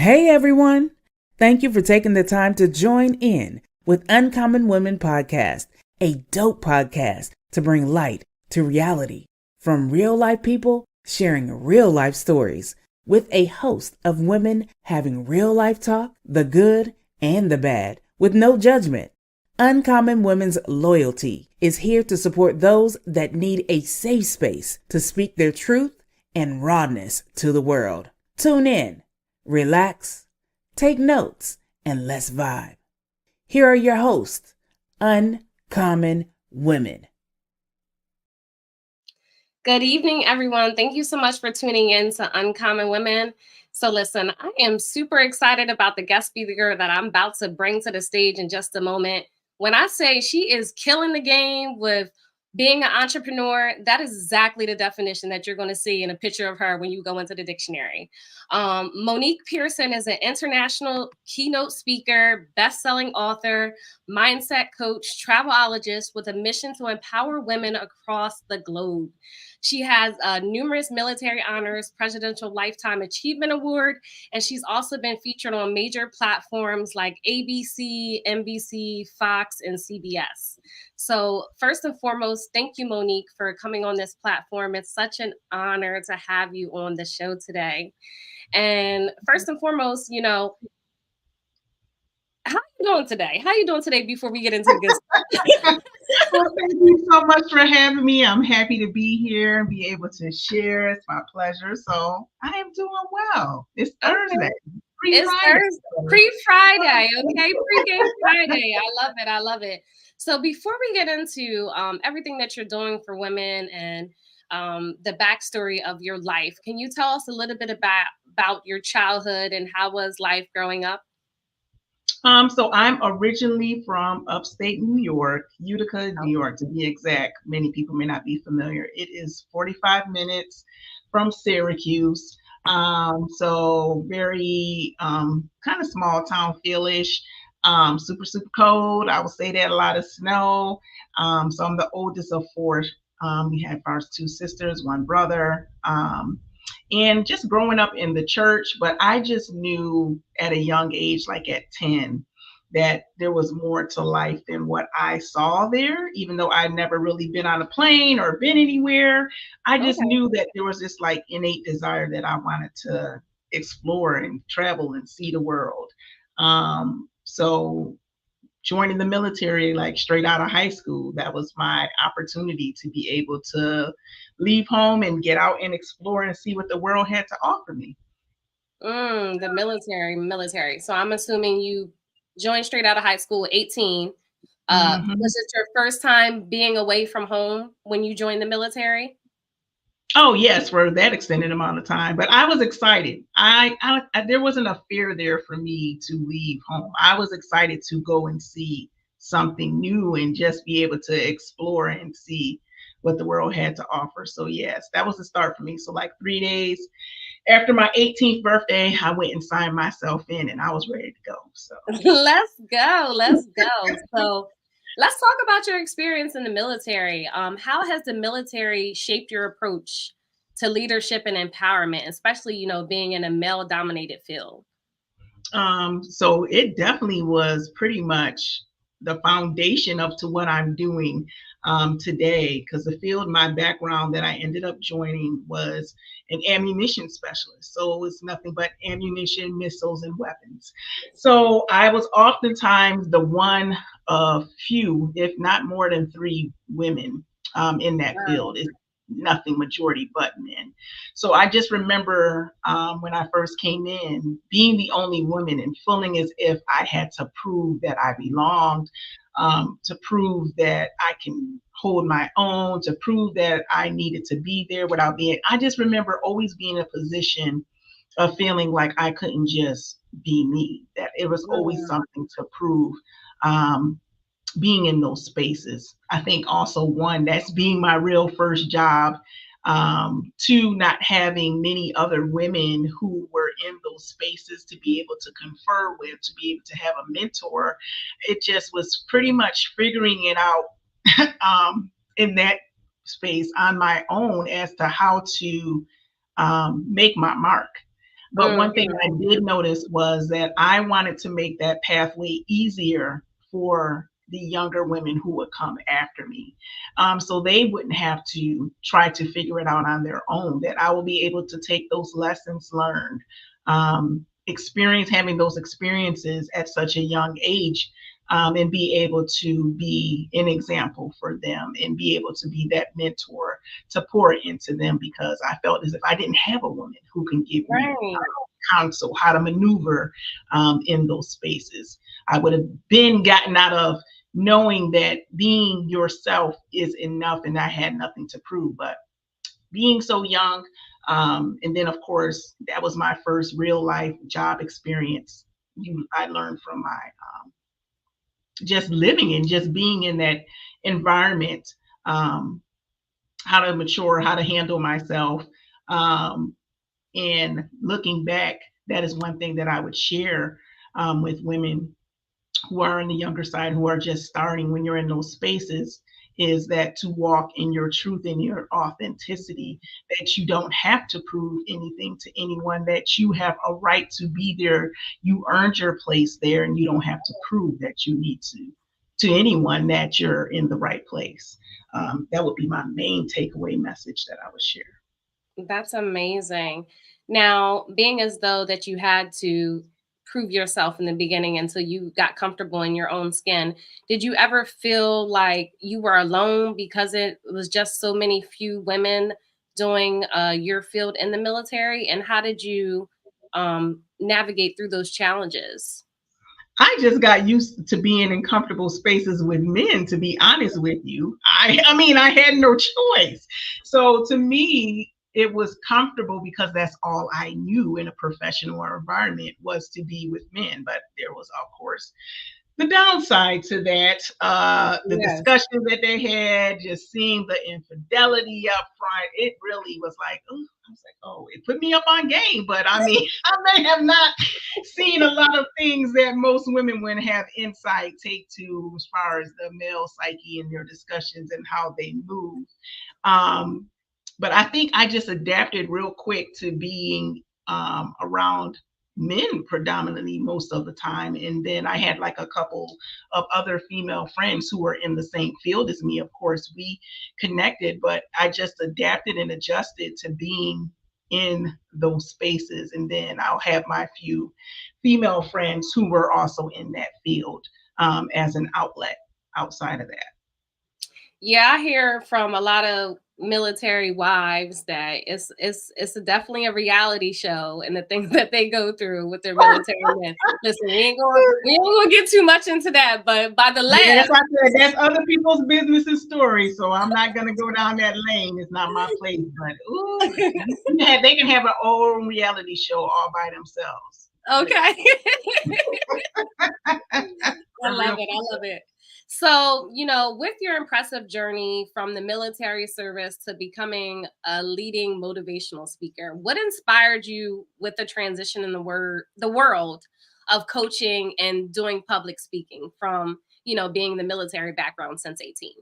Hey everyone! Thank you for taking the time to join in with Uncommon Women Podcast, a dope podcast to bring light to reality from real life people sharing real life stories with a host of women having real life talk, the good and the bad, with no judgment. Uncommon Women's Loyalty is here to support those that need a safe space to speak their truth and rawness to the world. Tune in, relax, take notes, and let's vibe. Here are your hosts, Uncommon Women. Good evening, everyone. Thank you so much for tuning in to Uncommon Women. So listen, I am super excited about the guest speaker that I'm about to bring to the stage in just a moment. When I say she is killing the game with being an entrepreneur, that is exactly the definition that you're going to see in a picture of her when you go into the dictionary. Monique Pearson is an international keynote speaker, best-selling author, mindset coach, travelologist with a mission to empower women across the globe. She has numerous military honors, Presidential Lifetime Achievement Award, and she's also been featured on major platforms like ABC, NBC, Fox, and CBS. So first and foremost, thank you, Monique, for coming on this platform. It's such an honor to have you on the show today. And first and foremost, how are you doing today? How are you doing today before we get into the good stuff? Well, thank you so much for having me. I'm happy to be here and be able to share. It's my pleasure. So I am doing well. It's Thursday. It's Thursday. Pre-Friday, okay? Pre-game Friday. I love it. So before we get into everything that you're doing for women and the backstory of your life, can you tell us a little bit about your childhood and how was life growing up? So I'm originally from upstate New York, Utica, New York, to be exact. Many people may not be familiar. It is 45 minutes from Syracuse. So very kind of small town feel-ish. Super, super cold. I will say that, a lot of snow. So I'm the oldest of four. We have our two sisters, one brother. And just growing up in the church, but I just knew at a young age, like at 10, that there was more to life than what I saw there. Even though I'd never really been on a plane or been anywhere, I just knew that there was this like innate desire that I wanted to explore and travel and see the world. So joining the military, like straight out of high school, that was my opportunity to be able to leave home and get out and explore and see what the world had to offer me. The military. So I'm assuming you joined straight out of high school, 18. Was it your first time being away from home when you joined the military? Oh yes, for that extended amount of time. But I was excited. I there wasn't a fear there for me to leave home. I was excited to go and see something new and just be able to explore and see what the world had to offer. So yes, that was the start for me. So like 3 days after my 18th birthday, I went and signed myself in and I was ready to go. So Let's go. So let's talk about your experience in the military. How has the military shaped your approach to leadership and empowerment, especially, being in a male-dominated field? So it definitely was pretty much the foundation up to what I'm doing today, because the field, my background that I ended up joining was an ammunition specialist. So it's nothing but ammunition, missiles, and weapons. So I was oftentimes the one of few, if not more than three women in that field. It's nothing majority but men. So I just remember when I first came in, being the only woman and feeling as if I had to prove that I belonged, to prove that I can hold my own, to prove that I needed to be there without being. I just remember always being in a position of feeling like I couldn't just be me, that it was always something to prove. Being in those spaces. I think also one, that's being my real first job. Two, not having many other women who were in those spaces to be able to confer with, to be able to have a mentor. It just was pretty much figuring it out in that space on my own as to how to make my mark. But one thing I did notice was that I wanted to make that pathway easier for the younger women who would come after me. So they wouldn't have to try to figure it out on their own, that I will be able to take those lessons learned, having those experiences at such a young age, and be able to be an example for them and be able to be that mentor to pour into them, because I felt as if I didn't have a woman who can give me counsel, how to maneuver in those spaces. I would have been gotten out of knowing that being yourself is enough and I had nothing to prove. But being so young, and then of course, that was my first real life job experience. I learned from my just living and just being in that environment, how to mature, how to handle myself. And looking back, that is one thing that I would share with women who are on the younger side, who are just starting when you're in those spaces, is that to walk in your truth and your authenticity, that you don't have to prove anything to anyone, that you have a right to be there. You earned your place there, and you don't have to prove that you need to anyone that you're in the right place. That would be my main takeaway message that I would share. That's amazing. Now, being as though that you had to prove yourself in the beginning until you got comfortable in your own skin, did you ever feel like you were alone because it was just so many few women doing your field in the military? And how did you navigate through those challenges? I just got used to being in comfortable spaces with men, to be honest with you. I mean, I had no choice. So to me, it was comfortable because that's all I knew in a professional environment, was to be with men. But there was, of course, the downside to that, the discussions that they had, just seeing the infidelity up front, it really was like, oh, I was like, oh, it put me up on game. But I mean, I may have not seen a lot of things that most women would have insight take to, as far as the male psyche and their discussions and how they move. But I think I just adapted real quick to being around men predominantly most of the time. And then I had like a couple of other female friends who were in the same field as me. Of course, we connected, but I just adapted and adjusted to being in those spaces. And then I'll have my few female friends who were also in that field as an outlet outside of that. Yeah, I hear from a lot of military wives that it's definitely a reality show, and the things that they go through with their military men. Listen, we ain't gonna get too much into that, but by the last, yes, I said that's other people's business and stories, so I'm not gonna go down that lane. It's not my place. But ooh, they can have an own reality show all by themselves. Okay. I love it. I love it. So, with your impressive journey from the military service to becoming a leading motivational speaker, what inspired you with the transition in the world of coaching and doing public speaking from, being the military background since 18?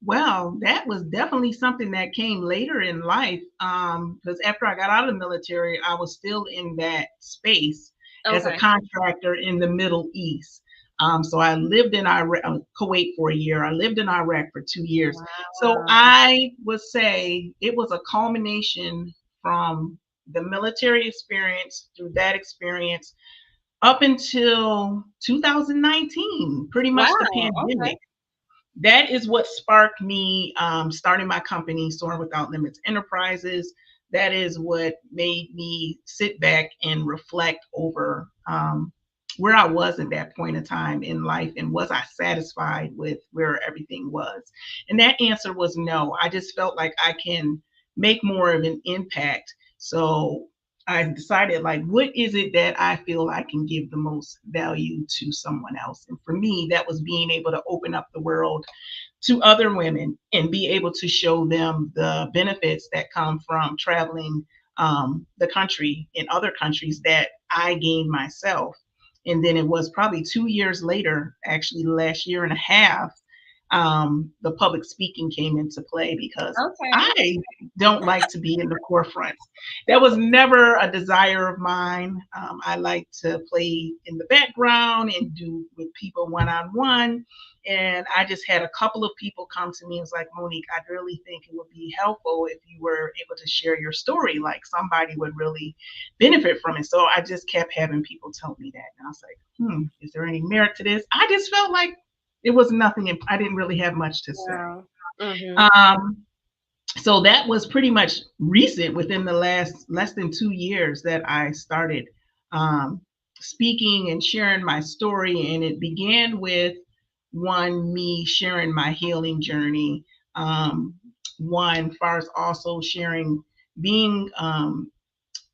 Well, that was definitely something that came later in life. Because after I got out of the military, I was still in that space as a contractor in the Middle East. So I lived in Kuwait for a year. I lived in Iraq for 2 years. Wow. So I would say it was a culmination from the military experience, through that experience, up until 2019, pretty much the pandemic. Okay. That is what sparked me starting my company, Soaring Without Limits Enterprises. That is what made me sit back and reflect over where I was at that point in time in life, and was I satisfied with where everything was? And that answer was no. I just felt like I can make more of an impact. So I decided, like, what is it that I feel I can give the most value to someone else? And for me, that was being able to open up the world to other women and be able to show them the benefits that come from traveling the country in other countries that I gained myself. And then it was probably 2 years later, actually the last year and a half, the public speaking came into play, because Okay. I don't like to be in the forefront. That was never a desire of mine. I like to play in the background and do with people one-on-one. And I just had a couple of people come to me and was like, Monique, I really think it would be helpful if you were able to share your story. Like, somebody would really benefit from it. So I just kept having people tell me that. And I was like, is there any merit to this? I just felt like it was nothing. I didn't really have much to say. Wow. Mm-hmm. So that was pretty much recent, within the less than 2 years, that I started speaking and sharing my story. And it began with me sharing my healing journey. Far as also sharing being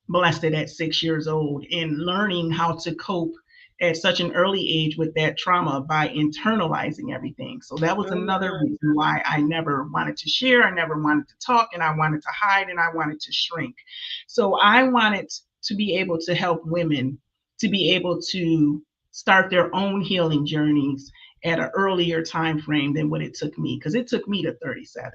molested at 6 years old and learning how to cope at such an early age with that trauma by internalizing everything. So that was another reason why I never wanted to share. I never wanted to talk, and I wanted to hide, and I wanted to shrink. So I wanted to be able to help women to be able to start their own healing journeys at an earlier time frame than what it took me, because it took me to 37.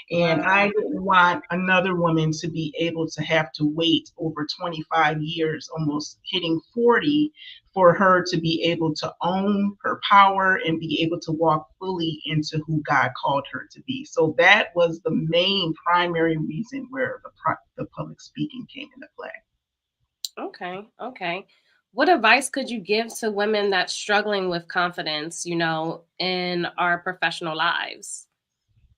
And Wow. I didn't want another woman to be able to have to wait over 25 years, almost hitting 40, for her to be able to own her power and be able to walk fully into who God called her to be. So that was the main primary reason where the public speaking came into play. Okay. Okay. What advice could you give to women that's struggling with confidence, in our professional lives?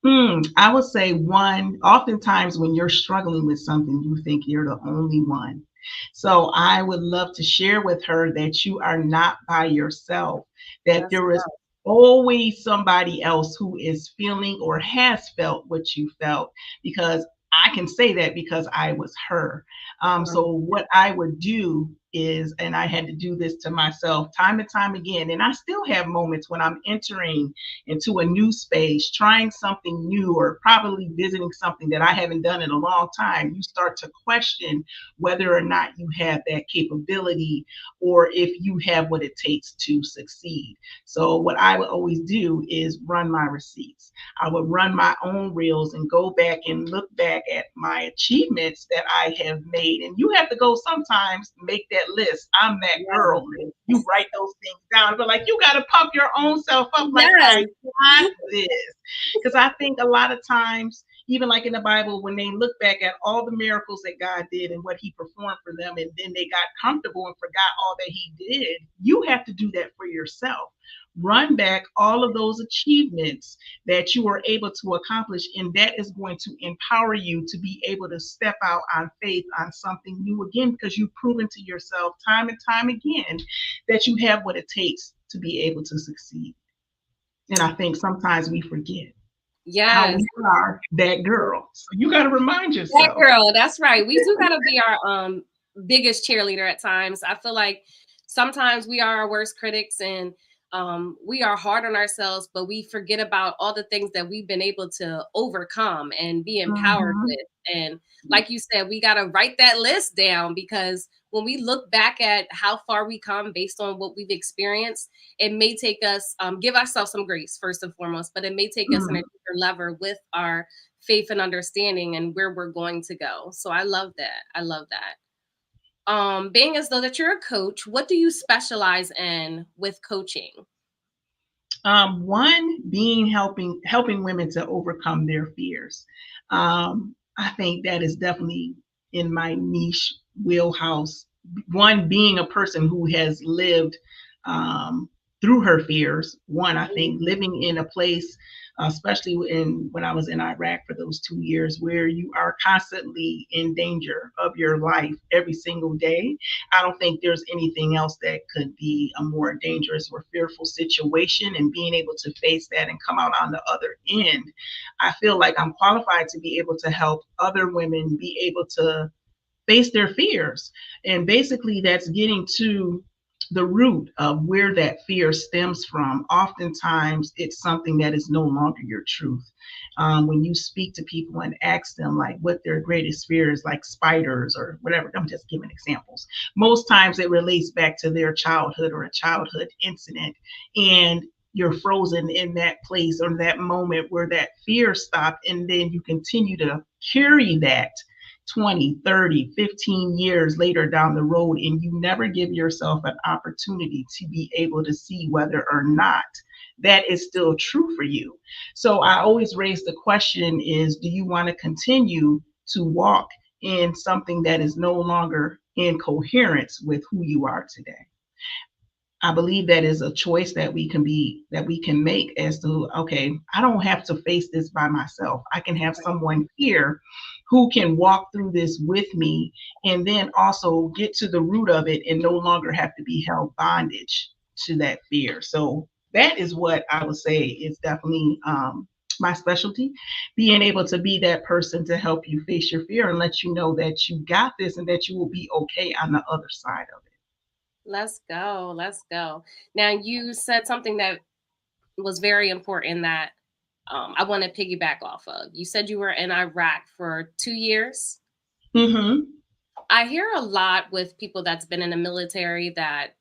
I would say, one, oftentimes when you're struggling with something, you think you're the only one. So I would love to share with her that you are not by yourself, that That's there is always somebody else who is feeling or has felt what you felt, because I can say that because I was her. So what I would do is, and I had to do this to myself time and time again, and I still have moments when I'm entering into a new space, trying something new, or probably visiting something that I haven't done in a long time. You start to question whether or not you have that capability, or if you have what it takes to succeed. So what I would always do is run my receipts. I would run my own reels and go back and look back at my achievements that I have made. And you have to go sometimes make that list. I'm that girl. And you write those things down, but like, you got to pump your own self up. Like, I got this. Because I think a lot of times, even like in the Bible, when they look back at all the miracles that God did and what he performed for them, and then they got comfortable and forgot all that he did, you have to do that for yourself. Run back all of those achievements that you were able to accomplish, and that is going to empower you to be able to step out on faith on something new again, because you've proven to yourself time and time again that you have what it takes to be able to succeed. And I think sometimes we forget how we are that girl. So you got to remind yourself. That girl, that's right. We do got to be our biggest cheerleader at times. I feel like sometimes we are our worst critics, and we are hard on ourselves, but we forget about all the things that we've been able to overcome and be empowered with. And like you said, we got to write that list down, because when we look back at how far we come based on what we've experienced, it may take us, give ourselves some grace first and foremost, but it may take us in a deeper level with our faith and understanding and where we're going to go. So I love that. I love that. Being as though that you're a coach, what do you specialize in with coaching? One being helping women to overcome their fears. I think that is definitely in my niche wheelhouse. One, being a person who has lived through her fears. One, I think living in a place, especially when I was in Iraq for those 2 years, where you are constantly in danger of your life every single day. I don't think there's anything else that could be a more dangerous or fearful situation, and being able to face that and come out on the other end, I feel like I'm qualified to be able to help other women be able to face their fears. And basically that's getting to the root of where that fear stems from. Oftentimes it's something that is no longer your truth. When you speak to people and ask them like what their greatest fear is, like spiders or whatever, I'm just giving examples. Most times it relates back to their childhood or a childhood incident. And you're frozen in that place or that moment where that fear stopped, and then you continue to carry that 20, 30, 15 years later down the road, and you never give yourself an opportunity to be able to see whether or not that is still true for you. So I always raise the question is, do you want to continue to walk in something that is no longer in coherence with who you are today? I believe that is a choice that we can make as to, okay, I don't have to face this by myself. I can have someone here who can walk through this with me, and then also get to the root of it and no longer have to be held bondage to that fear. So that is what I would say is definitely my specialty, being able to be that person to help you face your fear and let you know that you got this and that you will be okay on the other side of it. Let's go. Let's go. Now, you said something that was very important that I want to piggyback off of. You said you were in Iraq for 2 years. Mm-hmm. I hear a lot with people that's been in the military that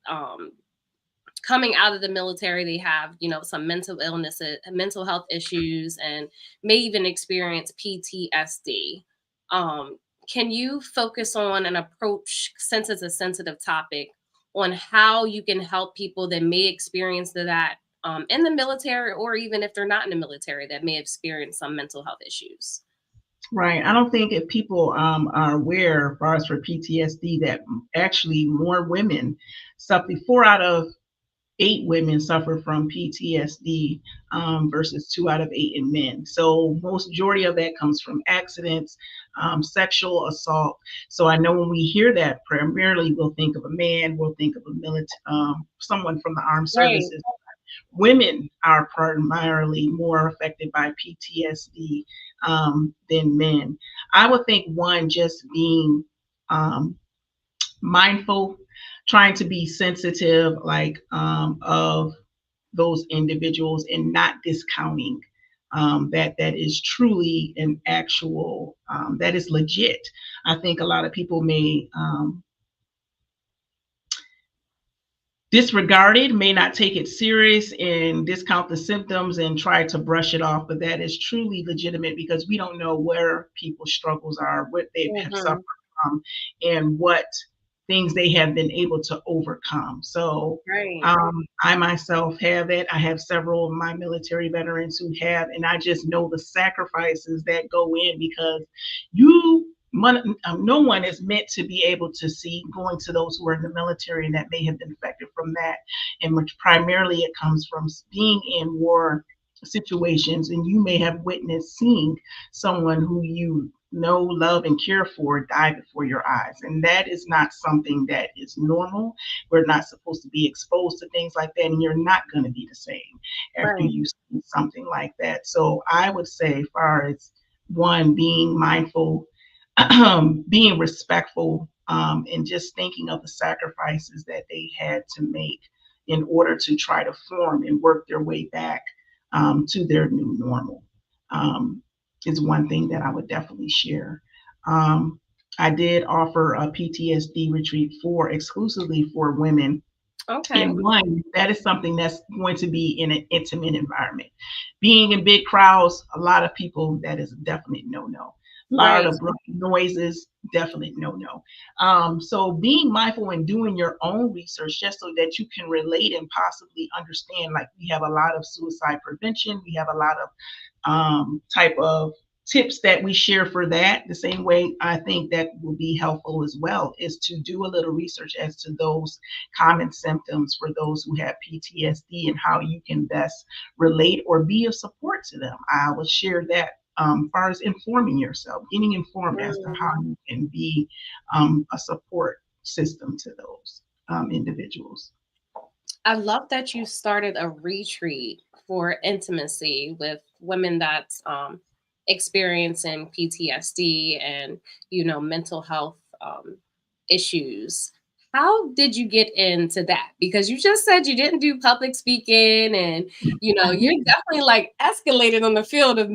coming out of the military, they have, some mental illnesses, mental health issues, and may even experience PTSD. Can you focus on an approach, since it's a sensitive topic, on how you can help people that may experience that in the military, or even if they're not in the military, that may experience some mental health issues? Right. I don't think if people are aware, as far as for PTSD, that actually more women suffer. 4 out of 8 women suffer from PTSD versus 2 out of 8 in men. So most majority of that comes from accidents, sexual assault. So I know when we hear that, primarily we'll think of a man, we'll think of a someone from the armed Right. services. Women are primarily more affected by PTSD than men. I would think one, just being mindful, trying to be sensitive, of those individuals, and not discounting that is truly an actual, that is legit. I think a lot of people may disregard it, may not take it serious and discount the symptoms and try to brush it off, but that is truly legitimate, because we don't know where people's struggles are, what they have suffered from, and what things they have been able to overcome. So Right. I myself have it. I have several of my military veterans who have, and I just know the sacrifices that go in, because no one is meant to be able to see going to those who are in the military and that may have been affected from that. And which primarily it comes from being in war situations, and you may have witnessed seeing someone who you know, love, and care for die before your eyes. And that is not something that is normal. We're not supposed to be exposed to things like that, and you're not going to be the same after Right. you see something like that. So I would say, as far as one, being mindful, being respectful, and just thinking of the sacrifices that they had to make in order to try to form and work their way back to their new normal, is one thing that I would definitely share. I did offer a PTSD retreat exclusively for women. Okay. And one, that is something that's going to be in an intimate environment. Being in big crowds, a lot of people, that is a definite no-no. Loud or abrupt noises, definitely no-no. So being mindful and doing your own research, just so that you can relate and possibly understand. Like, we have a lot of suicide prevention. We have a lot of type of tips that we share for that. The same way I think that will be helpful as well is to do a little research as to those common symptoms for those who have PTSD, and how you can best relate or be of support to them. I will share that as far as informing yourself, getting informed as to how you can be a support system to those individuals. I love that you started a retreat for intimacy with women that's experiencing PTSD and, mental health issues. How did you get into that? Because you just said you didn't do public speaking, and, you're definitely like escalated on the field of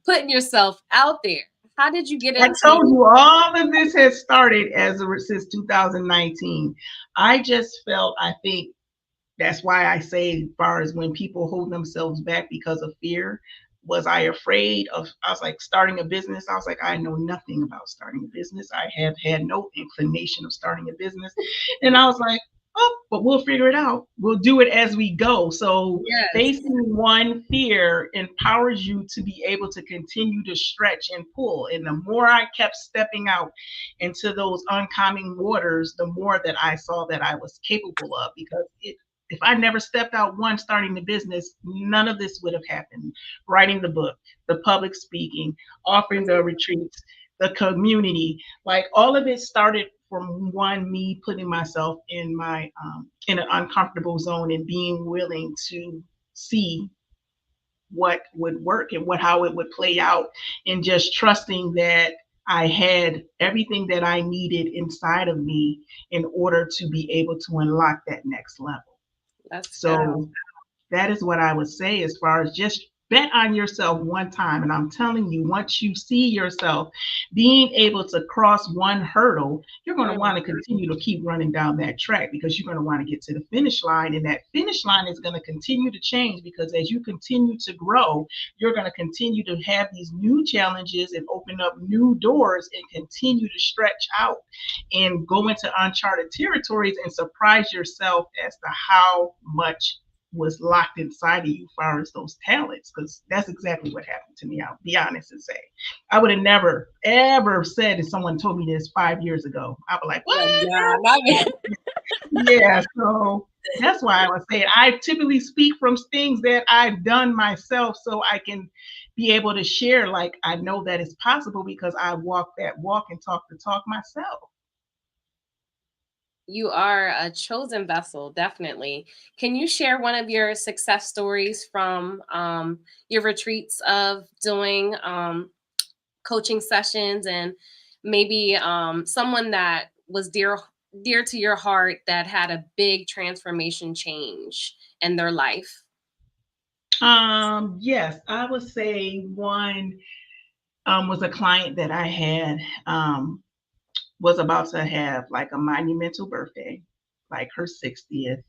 putting yourself out there. How did you get into? I told you all of this has started since 2019. I just felt, I think, That's why I say, as far as when people hold themselves back because of fear, was I afraid of, I was like, starting a business? I was like, I know nothing about starting a business. I have had no inclination of starting a business. And I was like, oh, but we'll figure it out. We'll do it as we go. So Yes, facing one fear empowers you to be able to continue to stretch and pull. And the more I kept stepping out into those uncommon waters, the more that I saw that I was capable of, because if I never stepped out once starting the business, none of this would have happened. Writing the book, the public speaking, offering the retreats, the community, like all of it started from one, me putting myself in my in an uncomfortable zone and being willing to see what would work and how it would play out, and just trusting that I had everything that I needed inside of me in order to be able to unlock that next level. let's go. So that is what I would say, as far as just bet on yourself one time. And I'm telling you, once you see yourself being able to cross one hurdle, you're going to want to continue to keep running down that track, because you're going to want to get to the finish line. And that finish line is going to continue to change, because as you continue to grow, you're going to continue to have these new challenges and open up new doors and continue to stretch out and go into uncharted territories and surprise yourself as to how much was locked inside of you as far as those talents, because that's exactly what happened to me. I'll be honest and say, I would have never ever said, if someone told me this 5 years ago, I'd be like, what? Yeah, so that's why I was saying I typically speak from things that I've done myself, so I can be able to share, like, I know that it's possible because I walk that walk and talk the talk myself. You are a chosen vessel, definitely. Can you share one of your success stories from your retreats of doing coaching sessions, and maybe someone that was dear to your heart that had a big transformation change in their life? Yes, I would say one was a client that I had, was about to have like a monumental birthday, like her 60th,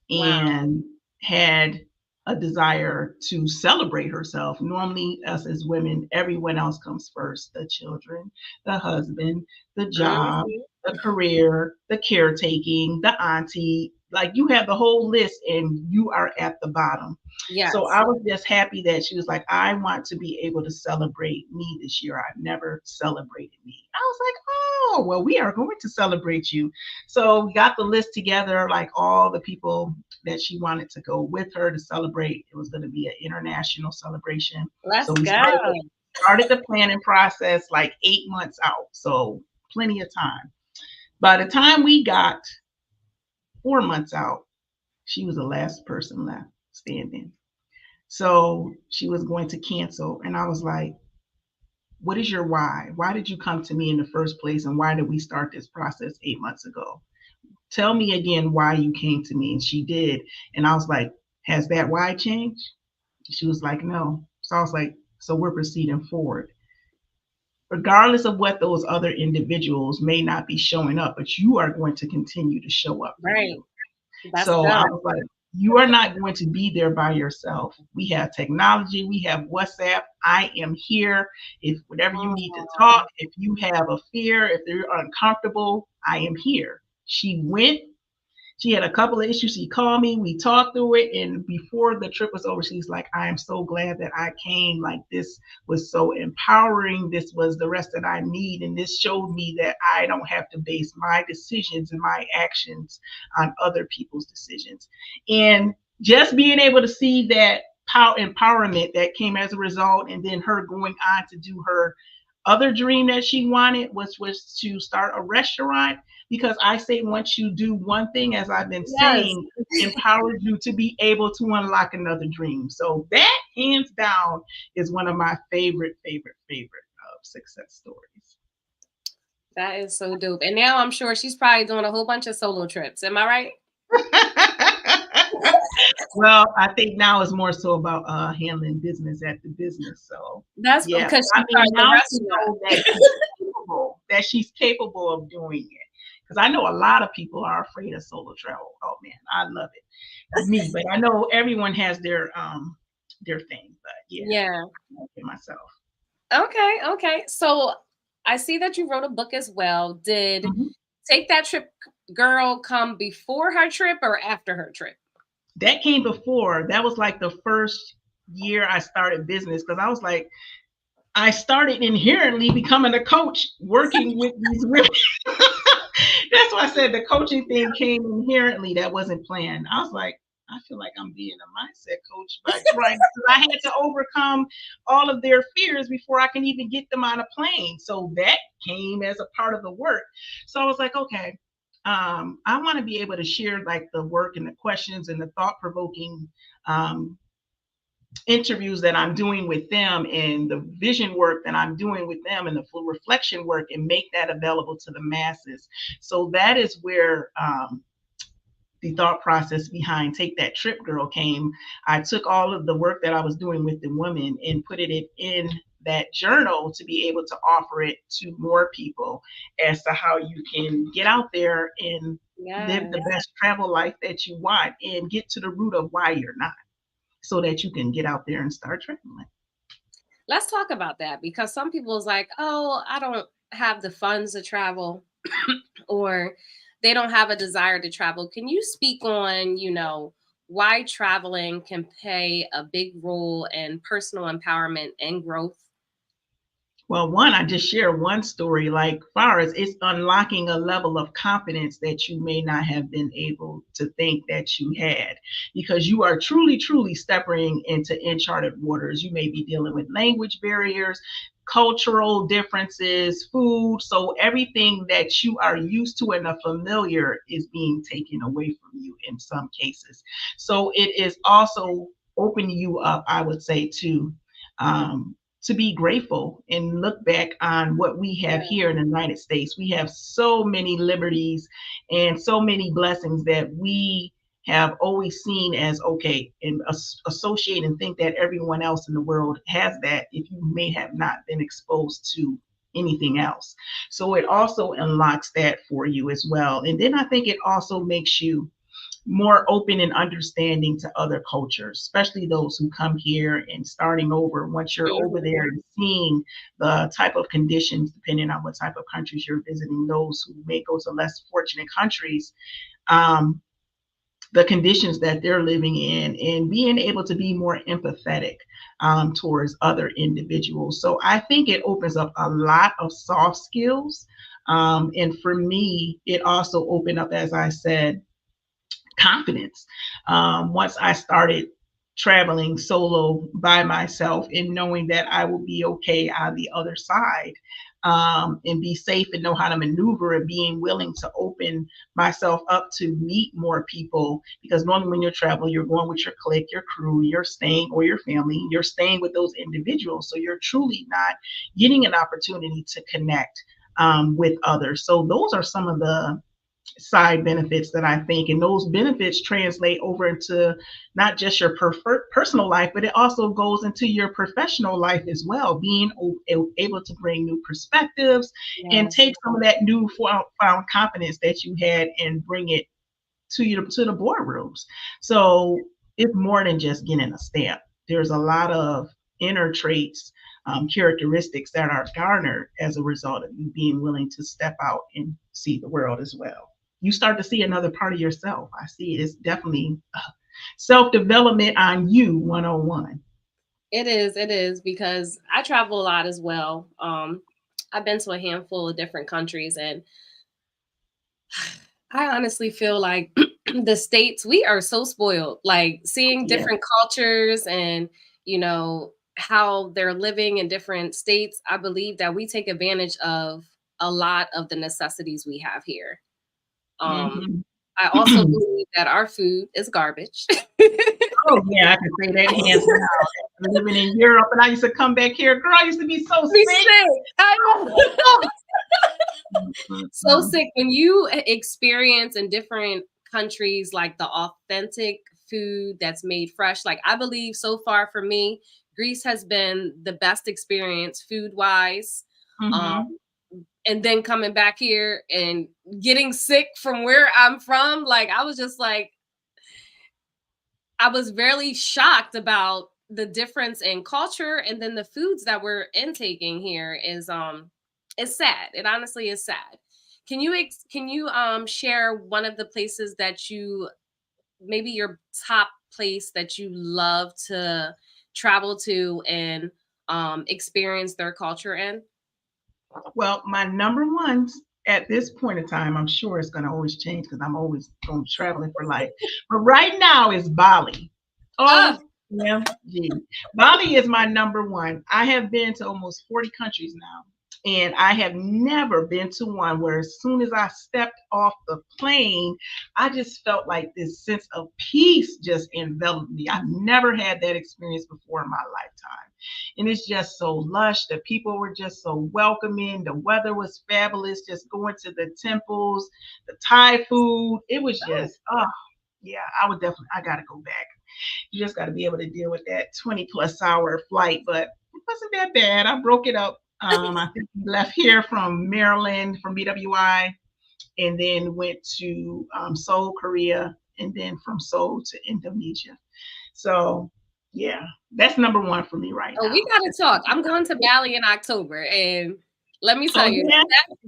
Wow. and had a desire to celebrate herself. Normally, us as women, everyone else comes first: the children, the husband, the job, Mhm. the career, the caretaking, the auntie. Like, you have the whole list and you are at the bottom. So Yes. I was just happy that she was like, I want to be able to celebrate me this year. I've never celebrated me. I was like, oh, well, we are going to celebrate you. So we got the list together, like all the people that she wanted to go with her to celebrate. It was going to be an international celebration. Let's So we go. started the planning process like 8 months out. So plenty of time. By the time we got 4 months out, she was the last person left standing. So she was going to cancel. And I was like, what is your why? Why did you come to me in the first place? And why did we start this process 8 months ago? Tell me again why you came to me. And she did. And I was like, has that why changed? She was like, no. So I was like, so we're proceeding forward. Regardless of what those other individuals may not be showing up, but you are going to continue to show up for Right. you. Let's So I go. was like, you are not going to be there by yourself. We have technology, we have WhatsApp. I am here. If whatever you need to talk, if you have a fear, if you're uncomfortable, I am here. She went. She had a couple of issues. She called me. We talked through it. And before the trip was over, she's like, I am so glad that I came. Like, this was so empowering. This was the rest that I need. And this showed me that I don't have to base my decisions and my actions on other people's decisions. And just being able to see that empowerment that came as a result, and then her going on to do her other dream that she wanted, was to start a restaurant. Because I say, once you do one thing, as I've been Yes. saying, empowers you to be able to unlock another dream. So that, hands down, is one of my favorite success stories. That is so dope. And now I'm sure she's probably doing a whole bunch of solo trips. Am I right? Well, I think now it's more so about handling business at the business. So That's yeah, because I she mean, started the now she restaurant. knows that she's capable of doing it. Because I know a lot of people are afraid of solo travel. Oh man, I love it. Me, but I know everyone has their thing. But yeah, Yeah. I like it myself. Okay. So I see that you wrote a book as well. Did Mhm. Take That Trip Girl come before her trip or after her trip? That came before. That was like the first year I started business because I was like, I started inherently becoming a coach, working with these women. That's why I said the coaching thing came inherently. That wasn't planned. I was like, I feel like I'm being a mindset coach by trying, because I had to overcome all of their fears before I can even get them on a plane. So that came as a part of the work. So I was like, okay, I want to be able to share like the work and the questions and the thought provoking um, interviews that I'm doing with them and the vision work that I'm doing with them and the full reflection work and make that available to the masses. So that is where the thought process behind Take That Trip Girl came. I took all of the work that I was doing with the women and put it in that journal to be able to offer it to more people as to how you can get out there and live Yes. the best travel life that you want and get to the root of why you're not, so that you can get out there and start traveling. Let's talk about that, because some people's like, oh, I don't have the funds to travel or they don't have a desire to travel. Can you speak on, why traveling can play a big role in personal empowerment and growth? Well, one, I just share one story. Like far as it's unlocking a level of confidence that you may not have been able to think that you had, because you are truly, truly stepping into uncharted waters. You may be dealing with language barriers, cultural differences, food. So everything that you are used to and the familiar is being taken away from you in some cases. So it is also opening you up, I would say, um, to be grateful and look back on what we have here in the United States. We have so many liberties and so many blessings that we have always seen as okay, and associate and think that everyone else in the world has that if you may have not been exposed to anything else. So it also unlocks that for you as well. And then I think it also makes you more open and understanding to other cultures, especially those who come here and starting over. Once you're over there and seeing the type of conditions, depending on what type of countries you're visiting, those who may go to less fortunate countries, um, the conditions that they're living in, and being able to be more empathetic towards other individuals. So I think it opens up a lot of soft skills. And for me, it also opened up, as I said, confidence. Once I started traveling solo by myself and knowing that I will be okay on the other side, and be safe and know how to maneuver, and being willing to open myself up to meet more people. Because normally when you travel, you're going with your clique, your crew, you're staying, or your family, you're staying with those individuals. So you're truly not getting an opportunity to connect with others. So those are some of the side benefits that I think, and those benefits translate over into not just your personal life, but it also goes into your professional life as well. Being able to bring new perspectives and take some of that new found confidence that you had and bring it to you to the boardrooms. So it's more than just getting a stamp. There's a lot of inner traits, characteristics that are garnered as a result of you being willing to step out and see the world as well. You start to see another part of yourself. I see it's definitely self-development on you 101. It is, because I travel a lot as well. I've been to a handful of different countries, and I honestly feel like the States, we are so spoiled, like seeing Yeah. different cultures and, how they're living in different states. I believe that we take advantage of a lot of the necessities we have here. Mhm. I also believe that our food is garbage. Oh yeah, I can say that hands down. Living in Europe, and I used to come back here. Girl, I used to be so Be sick. sick. I know. So Mhm. sick. When you experience in different countries like the authentic food that's made fresh, like I believe so far for me, Greece has been the best experience food wise. Um, Mhm. and then coming back here and getting sick from where I'm from. Like, I was just like, I was really shocked about the difference in culture, and then the foods that we're intaking here is sad. It honestly is sad. Can you share one of the places that you, maybe your top place that you love to travel to and experience their culture in? Well, my number one at this point in time, I'm sure it's going to always change because I'm always going to traveling for life. But right now is Bali. OMG. Bali is my number one. I have been to almost 40 countries now. And I have never been to one where as soon as I stepped off the plane, I just felt like this sense of peace just enveloped me. I've never had that experience before in my lifetime. And it's just so lush. The people were just so welcoming. The weather was fabulous. Just going to the temples, the Thai food. It was just, yeah, I got to go back. You just got to be able to deal with that 20+ hour flight, but it wasn't that bad. I broke it up. I think we left here from Maryland, from BWI, and then went to Seoul, Korea, and then from Seoul to Indonesia. So, yeah, that's number one for me right now. We got to talk. I'm going to Bali in October, and let me tell you,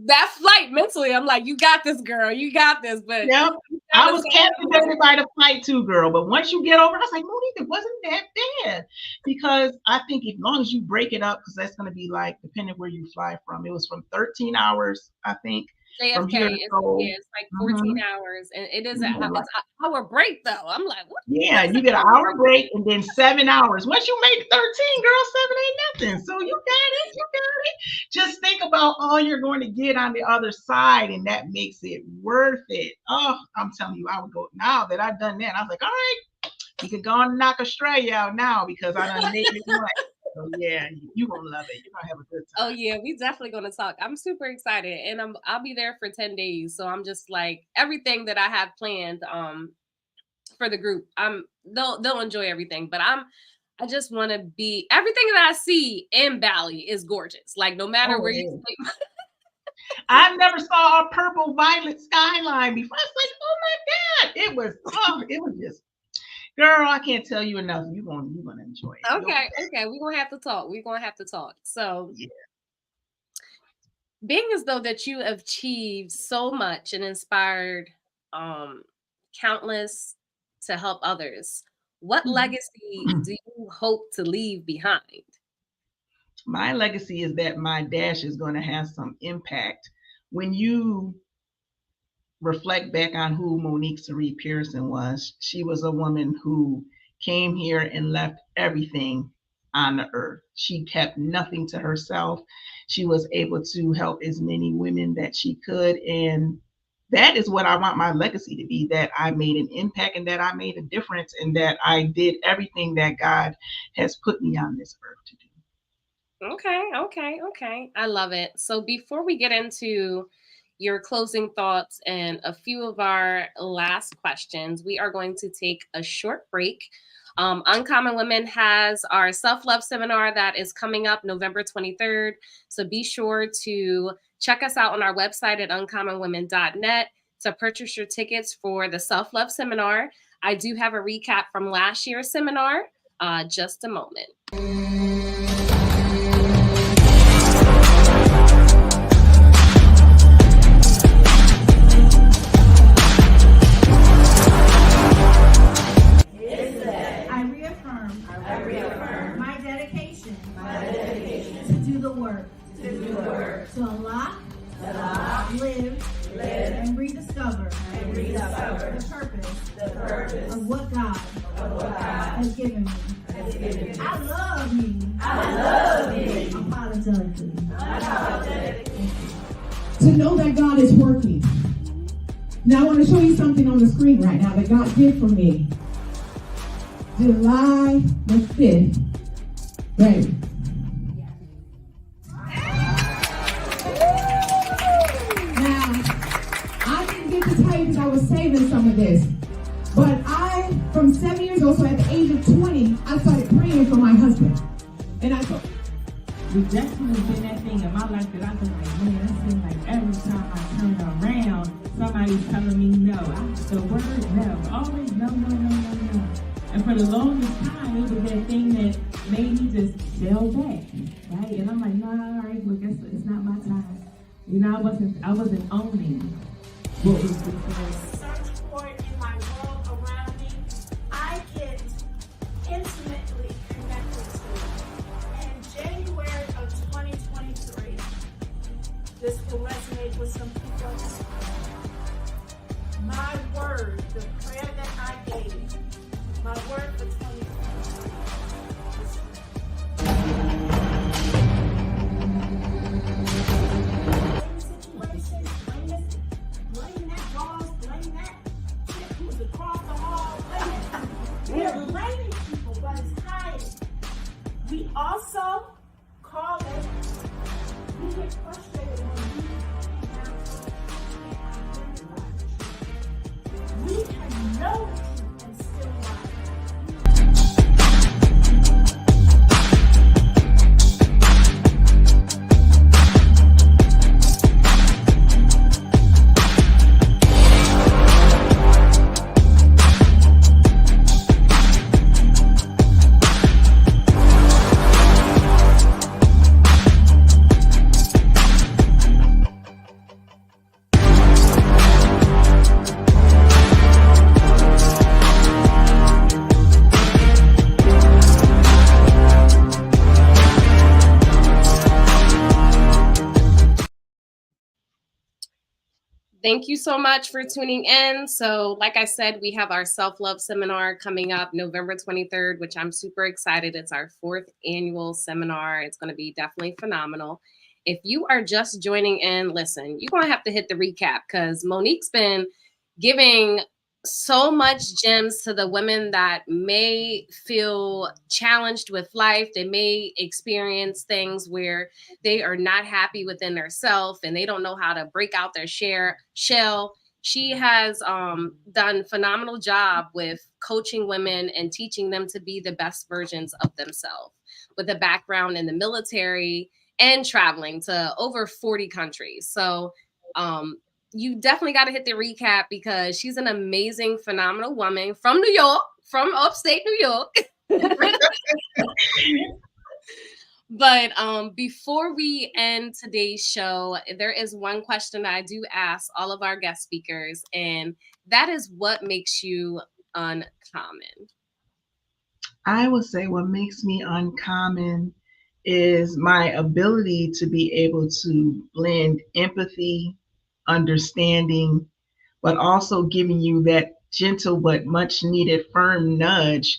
that flight mentally, I'm like, you got this, girl. You got this. But yep. I was captivated by the flight too, girl. But once you get over it, I was like, Monique, it wasn't that bad. Because I think as long as you break it up, because that's going to be like, depending where you fly from, it was from 13 hours, I think. JFK, it's like 14 hours, and it is it's an hour break though. I'm like, what? Yeah, you get an hour break and then 7 hours. Once you make 13, girl, 7 ain't nothing. So you got it. Just think about all you're going to get on the other side, and that makes it worth it. Oh, I'm telling you, I would go now that I've done that. I was like, all right, you can go and knock Australia out now because I done made it one. So yeah, you're gonna love it. You're gonna have a good time. Oh yeah, we definitely gonna talk. I'm super excited, and I'll be there for 10 days. So I'm just like, everything that I have planned for the group, they'll enjoy everything. But I just want to be, everything that I see in Bali is gorgeous. Like, no matter where you sleep. I never saw a purple violet skyline before. I was like, oh my God, it was just. Girl, I can't tell you enough. You're gonna enjoy it. Okay. We're gonna have to talk. So, yeah. Being as though that you have achieved so much and inspired countless to help others, what legacy do you hope to leave behind? My legacy is that my dash is going to have some impact. When you reflect back on who Monique Pearson was, she was a woman who came here and left everything on the earth. She kept nothing to herself. She was able to help as many women that she could. And that is what I want my legacy to be, that I made an impact and that I made a difference and that I did everything that God has put me on this earth to do. Okay. I love it. So before we get into your closing thoughts and a few of our last questions, we are going to take a short break. Uncommon Women has our self-love seminar that is coming up November 23rd. So be sure to check us out on our website at uncommonwomen.net to purchase your tickets for the self-love seminar. I do have a recap from last year's seminar. Just a moment. I reaffirm my dedication to do the work, to unlock, live, and rediscover the purpose of what God has given me. I love me. Unapologetically. To know that God is working. Now I want to show you something on the screen right now that God did for me. July the 5th. Ready? Now, I didn't get to tell you because I was saving some of this. But from 7 years old, so at the age of 20, I started praying for my husband. And I thought, rejection has been that thing in my life that I've been like, man, that seems like everybody's telling me no. The word no, always no, no, no, no, no. And for the longest time, it was that thing that made me just gel back, right? And I'm like, no, all right, well, guess what? It's not my time. You know, I wasn't owning what was before. Search for it in my world around me. I get intimately connected to it. In January of 2023, this will resonate with some people. My word, the prayer that I gave, my word for 2023 is situation, blame that boss, blame that chick who's across the hall, blame it. We're blaming people, but it's hiding. We also call it, we get frustrated when we can know the truth and still lie. Thank you so much for tuning in. So like I said, we have our self-love seminar coming up November 23rd, which I'm super excited. It's our 4th annual seminar. It's going to be definitely phenomenal. If you are just joining in, listen, you're going to have to hit the recap because Monique's been giving so much gems to the women that may feel challenged with life. They may experience things where they are not happy within themselves and they don't know how to break out their shell. She has done a phenomenal job with coaching women and teaching them to be the best versions of themselves with a background in the military and traveling to over 40 countries. So you definitely got to hit the recap because she's an amazing, phenomenal woman from New York, from upstate New York. But before we end today's show, there is one question that I do ask all of our guest speakers, and that is what makes you uncommon? I would say what makes me uncommon is my ability to be able to blend empathy, understanding, but also giving you that gentle but much needed firm nudge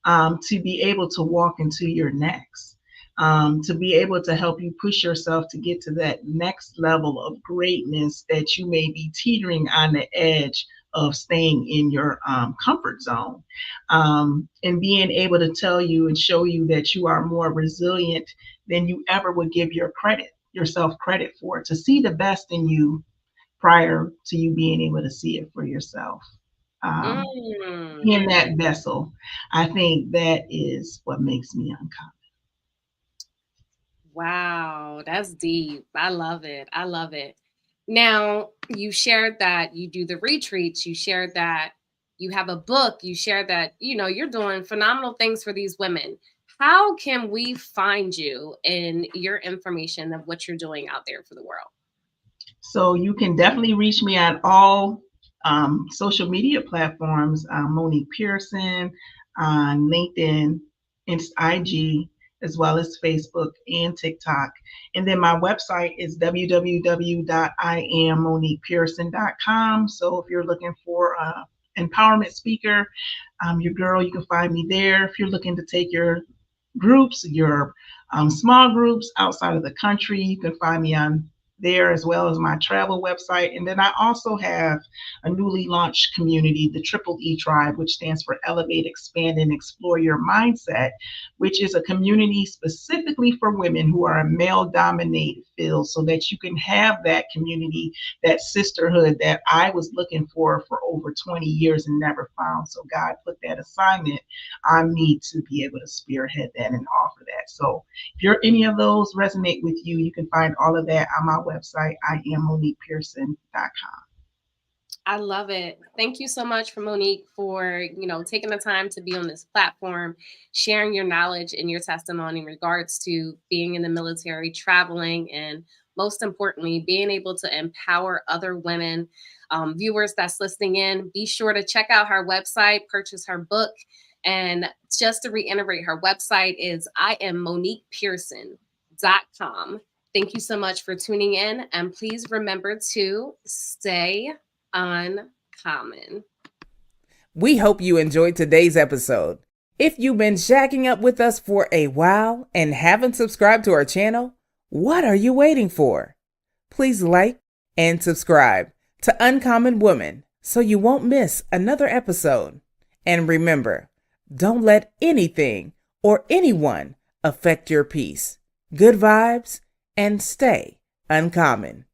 to be able to walk into your next, to be able to help you push yourself to get to that next level of greatness that you may be teetering on the edge of staying in your comfort zone, and being able to tell you and show you that you are more resilient than you ever would give yourself credit for, to see the best in you prior to you being able to see it for yourself. In that vessel, I think that is what makes me uncommon. Wow, that's deep. I love it. I love it. Now, you shared that you do the retreats, you shared that you have a book, you shared that, you're doing phenomenal things for these women. How can we find you and your information of what you're doing out there for the world? So you can definitely reach me at all social media platforms, Monique Pearson on LinkedIn, IG, as well as Facebook and TikTok. And then my website is www.iammoniquepearson.com. So if you're looking for an empowerment speaker, your girl, you can find me there. If you're looking to take your groups, your small groups outside of the country, you can find me on there, as well as my travel website. And then I also have a newly launched community, the Triple E Tribe, which stands for Elevate, Expand, and Explore Your Mindset, which is a community specifically for women who are a male-dominated field, so that you can have that community, that sisterhood that I was looking for over 20 years and never found. So God put that assignment on me to be able to spearhead that and offer that. So if any of those resonate with you, you can find all of that on my website, IamMoniquePearson.com. I love it. Thank you so much for Monique for, taking the time to be on this platform, sharing your knowledge and your testimony in regards to being in the military, traveling, and most importantly, being able to empower other women. Viewers that's listening in, be sure to check out her website, purchase her book. And just to reiterate, her website is IamMoniquePearson.com. Thank you so much for tuning in. And please remember to stay uncommon. We hope you enjoyed today's episode. If you've been shacking up with us for a while and haven't subscribed to our channel, what are you waiting for? Please like and subscribe to Uncommon Woman so you won't miss another episode. And remember, don't let anything or anyone affect your peace. Good vibes and stay uncommon.